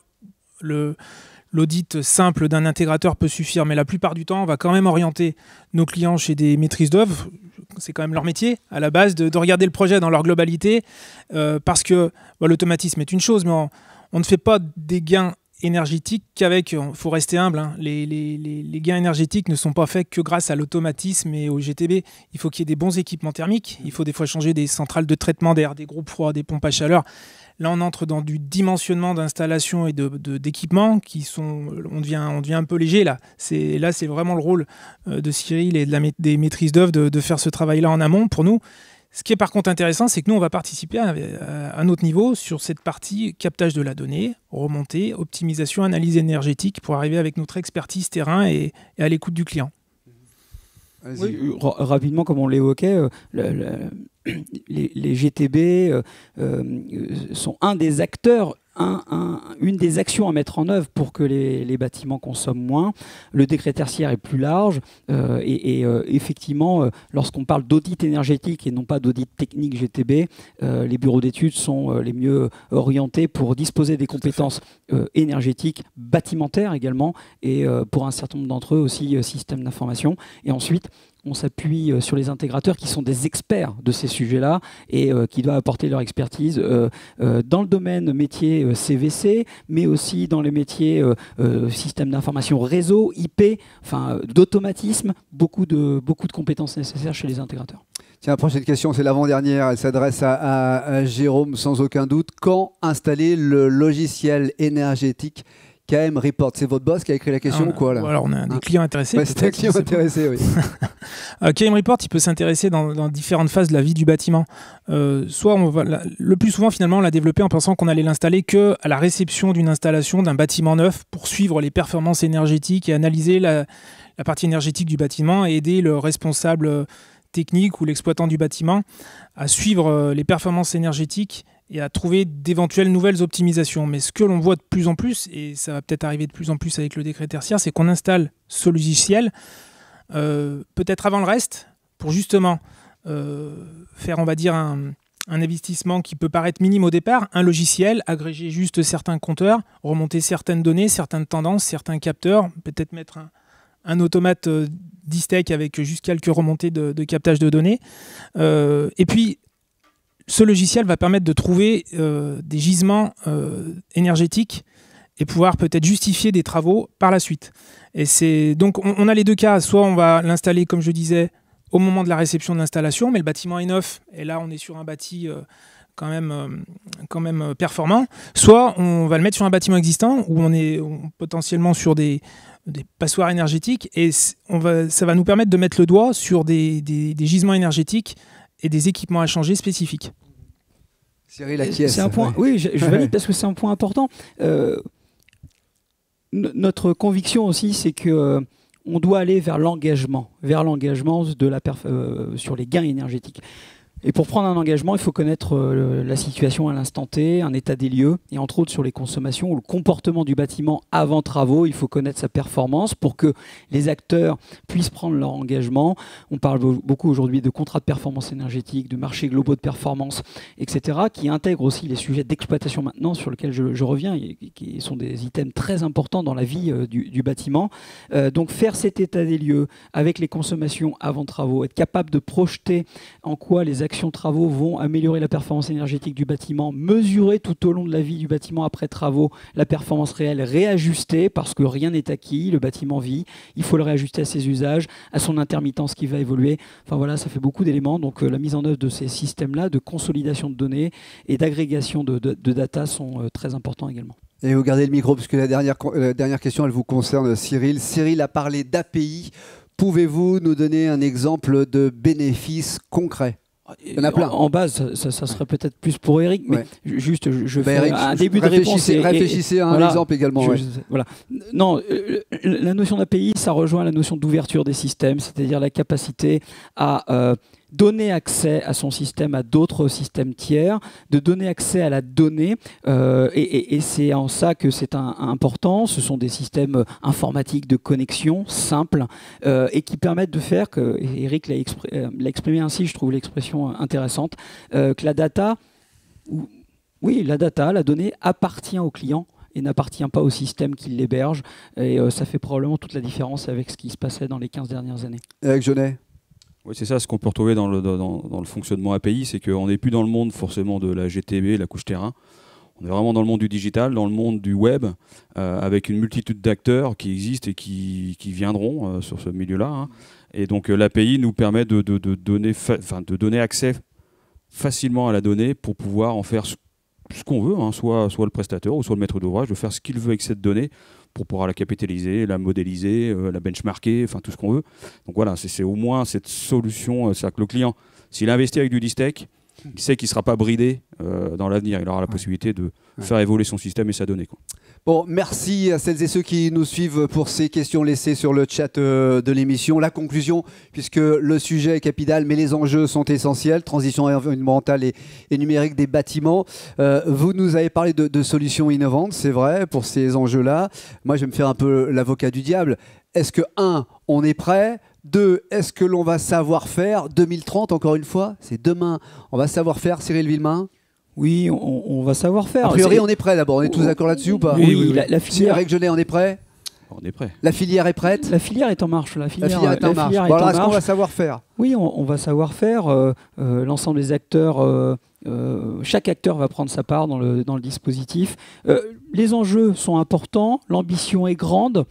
l'audit simple d'un intégrateur peut suffire, mais la plupart du temps, on va quand même orienter nos clients chez des maîtrises d'œuvre. C'est quand même leur métier, à la base, de regarder le projet dans leur globalité, parce que l'automatisme est une chose, mais on ne fait pas des gains énergétiques qu'avec, il faut rester humble, hein, les gains énergétiques ne sont pas faits que grâce à l'automatisme et au GTB. Il faut qu'il y ait des bons équipements thermiques, il faut des fois changer des centrales de traitement d'air, des groupes froids, des pompes à chaleur. Là, on entre dans du dimensionnement d'installations et d'équipements qui sont... On devient un peu léger, là. C'est vraiment le rôle de Cyril et des maîtrises d'œuvre de faire ce travail-là en amont pour nous. Ce qui est par contre intéressant, c'est que nous, on va participer à notre niveau sur cette partie captage de la donnée, remontée, optimisation, analyse énergétique pour arriver avec notre expertise terrain et à l'écoute du client. Oui, rapidement, comme on l'évoquait, les GTB sont un des acteurs, une des actions à mettre en œuvre pour que les bâtiments consomment moins. Le décret tertiaire est plus large et effectivement, lorsqu'on parle d'audit énergétique et non pas d'audit technique GTB, les bureaux d'études sont les mieux orientés pour disposer des compétences énergétiques, bâtimentaires également, et pour un certain nombre d'entre eux aussi systèmes d'information. Et ensuite, on s'appuie sur les intégrateurs qui sont des experts de ces sujets-là et qui doivent apporter leur expertise dans le domaine métier CVC, mais aussi dans les métiers système d'information réseau, IP, enfin d'automatisme, beaucoup de compétences nécessaires chez les intégrateurs. Tiens, la prochaine question, c'est l'avant-dernière. Elle s'adresse à Jérôme sans aucun doute. Quand installer le logiciel énergétique KM Report? C'est votre boss qui a écrit la question ou quoi là? Alors on a des clients intéressés. Ouais, c'est un client intéressé, oui. KM Report, il peut s'intéresser dans différentes phases de la vie du bâtiment. Soit le plus souvent finalement on l'a développé en pensant qu'on allait l'installer que à la réception d'une installation d'un bâtiment neuf pour suivre les performances énergétiques et analyser la partie énergétique du bâtiment et aider le responsable technique ou l'exploitant du bâtiment à suivre les performances énergétiques et à trouver d'éventuelles nouvelles optimisations. Mais ce que l'on voit de plus en plus, et ça va peut-être arriver de plus en plus avec le décret tertiaire, c'est qu'on installe ce logiciel peut-être avant le reste pour justement faire, on va dire, un investissement qui peut paraître minime au départ, un logiciel, agréger juste certains compteurs, remonter certaines données, certaines tendances, certains capteurs, peut-être mettre un automate d'ISTEC avec juste quelques remontées de captage de données. Et puis, ce logiciel va permettre de trouver des gisements énergétiques et pouvoir peut-être justifier des travaux par la suite. Et donc, on a les deux cas. Soit on va l'installer, comme je disais, au moment de la réception de l'installation, mais le bâtiment est neuf. Et là, on est sur un bâti quand même performant. Soit on va le mettre sur un bâtiment existant où on est potentiellement sur des passoires énergétiques. Et ça va nous permettre de mettre le doigt sur des gisements énergétiques et des équipements à changer spécifiques. Cyril, acquiesce. C'est un point. Oui, je valide parce que c'est un point important. Notre conviction aussi, c'est que on doit aller vers l'engagement sur les gains énergétiques. Et pour prendre un engagement, il faut connaître la situation à l'instant T, un état des lieux, et entre autres sur les consommations ou le comportement du bâtiment avant travaux, il faut connaître sa performance pour que les acteurs puissent prendre leur engagement. On parle beaucoup aujourd'hui de contrats de performance énergétique, de marchés globaux de performance, etc., qui intègrent aussi les sujets d'exploitation maintenance sur lesquels je reviens, et qui sont des items très importants dans la vie du bâtiment. Donc faire cet état des lieux avec les consommations avant travaux, être capable de projeter en quoi les acteurs actions de travaux vont améliorer la performance énergétique du bâtiment, mesurer tout au long de la vie du bâtiment après travaux la performance réelle, réajuster parce que rien n'est acquis, le bâtiment vit, il faut le réajuster à ses usages, à son intermittence qui va évoluer. Enfin voilà, ça fait beaucoup d'éléments. Donc la mise en œuvre de ces systèmes-là de consolidation de données et d'agrégation de data sont très importants également. Et vous gardez le micro parce que la dernière question, elle vous concerne, Cyril. Cyril a parlé d'API. Pouvez-vous nous donner un exemple de bénéfice concret? Il y en a plein. En base, ça serait peut-être plus pour Eric, mais juste, je fais Eric, un début de réponse. Réfléchissez à un exemple également. Voilà. Non, la notion d'API, ça rejoint la notion d'ouverture des systèmes, c'est-à-dire la capacité à donner accès à son système à d'autres systèmes tiers, de donner accès à la donnée, et c'est en ça que c'est important. Ce sont des systèmes informatiques de connexion simples et qui permettent de faire que, et Eric l'a exprimé ainsi, je trouve l'expression intéressante, que la data, la donnée appartient au client et n'appartient pas au système qui l'héberge. Et ça fait probablement toute la différence avec ce qui se passait dans les 15 dernières années. Avec Jeunet. Oui, c'est ça, ce qu'on peut retrouver dans le fonctionnement API, c'est qu'on n'est plus dans le monde forcément de la GTB, la couche terrain. On est vraiment dans le monde du digital, dans le monde du web, avec une multitude d'acteurs qui existent et qui viendront sur ce milieu-là. Hein. Et donc l'API nous permet de donner accès facilement à la donnée pour pouvoir en faire ce qu'on veut, hein, soit le prestataire ou soit le maître d'ouvrage, de faire ce qu'il veut avec cette donnée pour pouvoir la capitaliser, la modéliser, la benchmarker, enfin tout ce qu'on veut. Donc voilà, c'est au moins cette solution, c'est-à-dire que le client, s'il investit avec du Distech, il sait qu'il ne sera pas bridé dans l'avenir. Il aura la possibilité de faire évoluer son système et sa donnée, quoi. Bon, merci à celles et ceux qui nous suivent pour ces questions laissées sur le chat de l'émission. La conclusion, puisque le sujet est capital, mais les enjeux sont essentiels, transition environnementale et numérique des bâtiments. Vous nous avez parlé de solutions innovantes, c'est vrai, pour ces enjeux-là. Moi, je vais me faire un peu l'avocat du diable. Est-ce que, 1, on est prêt ? 2, est-ce que l'on va savoir faire 2030, encore une fois, c'est demain. On va savoir faire, Cyril Villemain? Oui, on va savoir faire. A priori, on est prêt d'abord. On est tous d'accord là-dessus ou pas? Oui. La filière... Eric Jeunet, on est prêt? On est prêt. La filière est prête? La filière est en marche. La filière est en marche. Bon, alors, est-ce qu'on va savoir faire? Oui, on va savoir faire. L'ensemble des acteurs, chaque acteur va prendre sa part dans le dispositif. Les enjeux sont importants, l'ambition est grande.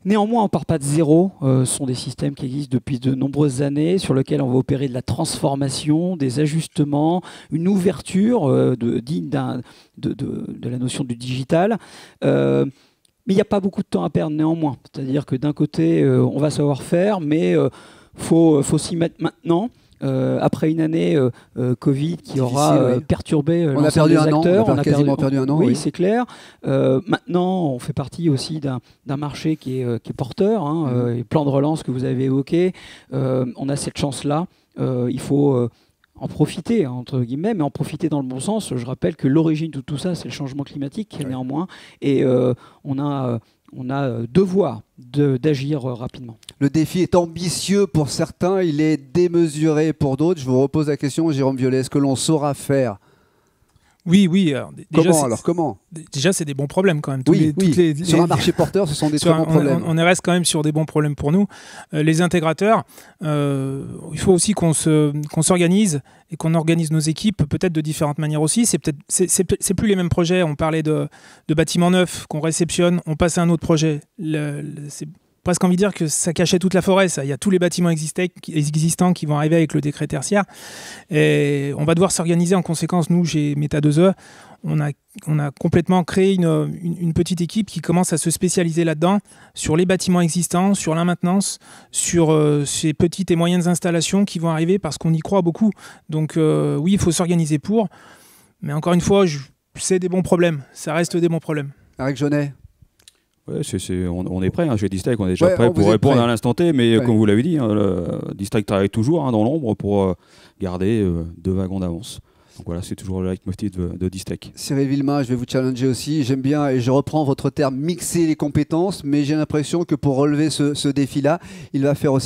Néanmoins, on ne part pas de zéro. Ce sont des systèmes qui existent depuis de nombreuses années, sur lesquels on va opérer de la transformation, des ajustements, une ouverture digne de la notion du digital. Mais il n'y a pas beaucoup de temps à perdre néanmoins. C'est-à-dire que d'un côté, on va savoir faire, mais faut s'y mettre maintenant. Après une année Covid qui aura perturbé l'ensemble des acteurs. On a quasiment perdu un an. Oui, c'est clair. Maintenant, on fait partie aussi d'un marché qui est porteur. Et plan de relance que vous avez évoqué. On a cette chance-là. Il faut en profiter, entre guillemets, mais en profiter dans le bon sens. Je rappelle que l'origine de tout ça, c'est le changement climatique, néanmoins. Et on a devoir d'agir rapidement. Le défi est ambitieux pour certains, il est démesuré pour d'autres. Je vous repose la question, Jérôme Violet, est-ce que l'on saura faire? Oui. Comment Déjà, c'est des bons problèmes quand même. Sur un marché porteur, ce sont des très bons problèmes. On reste quand même sur des bons problèmes pour nous. Les intégrateurs, il faut aussi qu'on s'organise et qu'on organise nos équipes peut-être de différentes manières aussi. C'est plus les mêmes projets. On parlait de bâtiments neufs qu'on réceptionne, on passe à un autre projet. C'est presque envie de dire que ça cachait toute la forêt. Ça. Il y a tous les bâtiments existants qui vont arriver avec le décret tertiaire. Et on va devoir s'organiser en conséquence. Nous, chez Meta 2E, on a complètement créé une petite équipe qui commence à se spécialiser là-dedans, sur les bâtiments existants, sur la maintenance, sur ces petites et moyennes installations qui vont arriver parce qu'on y croit beaucoup. Donc oui, il faut s'organiser pour. Mais encore une fois, c'est des bons problèmes. Ça reste des bons problèmes. Eric Jeunet. Ouais, on est prêt, hein, chez Distech, on est déjà prêt pour répondre à l'instant T, mais comme vous l'avez dit, Distech travaille toujours dans l'ombre pour garder 2 wagons d'avance. Donc voilà, c'est toujours le leitmotiv de Distech. Cyril Villemain, je vais vous challenger aussi. J'aime bien, et je reprends votre terme, mixer les compétences, mais j'ai l'impression que pour relever ce défi-là, il va falloir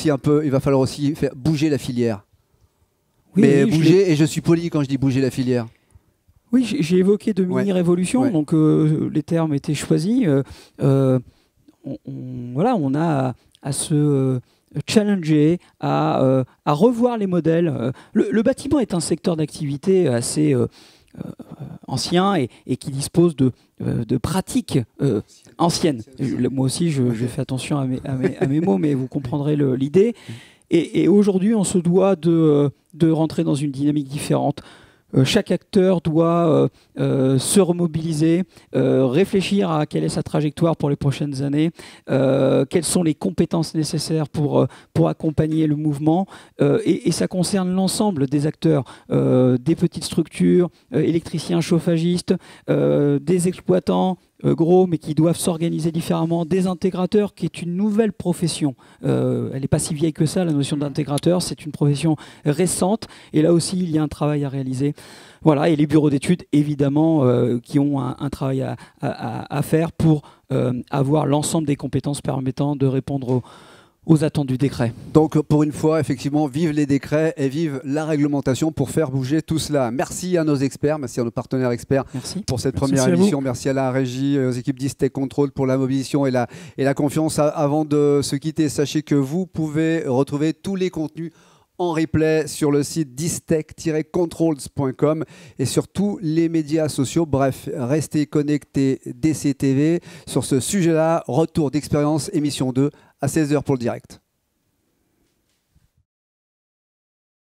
aussi faire bouger la filière. Bouger, et je suis poli quand je dis bouger la filière. Oui, j'ai évoqué de mini-révolutions, donc les termes étaient choisis. On a à se challenger, à revoir les modèles. Le bâtiment est un secteur d'activité assez ancien et qui dispose de pratiques anciennes. Moi aussi, je fais attention à mes mots, mais vous comprendrez l'idée. Et aujourd'hui, on se doit de rentrer dans une dynamique différente. Chaque acteur doit se remobiliser, réfléchir à quelle est sa trajectoire pour les prochaines années, quelles sont les compétences nécessaires pour accompagner le mouvement. Et ça concerne l'ensemble des acteurs, des petites structures, électriciens, chauffagistes, des exploitants, gros, mais qui doivent s'organiser différemment, des intégrateurs, qui est une nouvelle profession. Elle n'est pas si vieille que ça, la notion d'intégrateur, c'est une profession récente, et là aussi, il y a un travail à réaliser. Voilà, et les bureaux d'études, évidemment, qui ont un travail à faire pour avoir l'ensemble des compétences permettant de répondre aux attentes du décret. Donc pour une fois, effectivement, vive les décrets et vive la réglementation pour faire bouger tout cela. Merci à nos experts, merci à nos partenaires experts pour cette première émission. Merci à la régie, aux équipes d'Istech Control pour la mobilisation et la confiance. Avant de se quitter, sachez que vous pouvez retrouver tous les contenus en replay sur le site distech-controls.com et sur tous les médias sociaux. Bref, restez connectés DCTV. Sur ce sujet-là, retour d'expérience, émission 2 à 16h pour le direct.